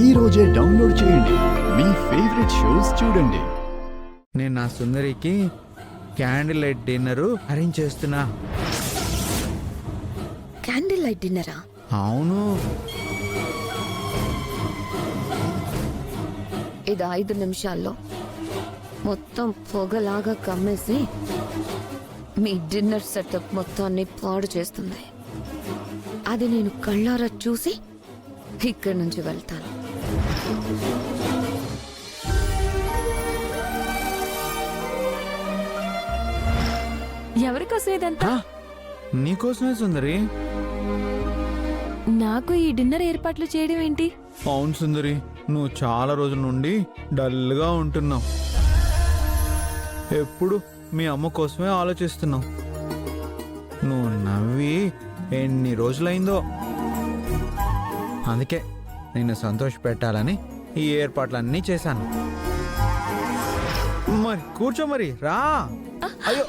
ఈ రోజే డౌన్లోడ్ చేయండి. మీ ఫేవరెట్ షోస్ చూడండి. నేను నా సుందరికి క్యాండిల్ లైట్ డిన్నర్ అరేంజ్ చేస్తున్నా. క్యాండిల్ లైట్ డిన్నరా? అవును, ఇది 5 నిమిషాల్లో మొత్తం పొగలాగా కమ్మేసి మీ డిన్నర్ సెటప్ మొత్తాన్ని పాడు చేస్తుంది. అది నేను కళ్ళారా చూసి ఇక్కడి నుంచి వెళ్తాను. ఎవరికోసం ఇదంతా? నీకోసమే సుందరి. నాకు ఈ డిన్నర్ ఏర్పాట్లు చేయడం ఏంటి? అవును సుందరి, నువ్వు చాలా రోజుల నుండి డల్గా ఉంటున్నావు. ఎప్పుడు మీ అమ్మ కోసమే ఆలోచిస్తున్నావు. నువ్వు నవ్వి ఎన్ని రోజులైందో. అందుకే నిన్ను సంతోష పెట్టాలని ఈ ఏర్పాట్లన్నీ చేశాను. మరి కూర్చో, మరి రా. అయ్యో.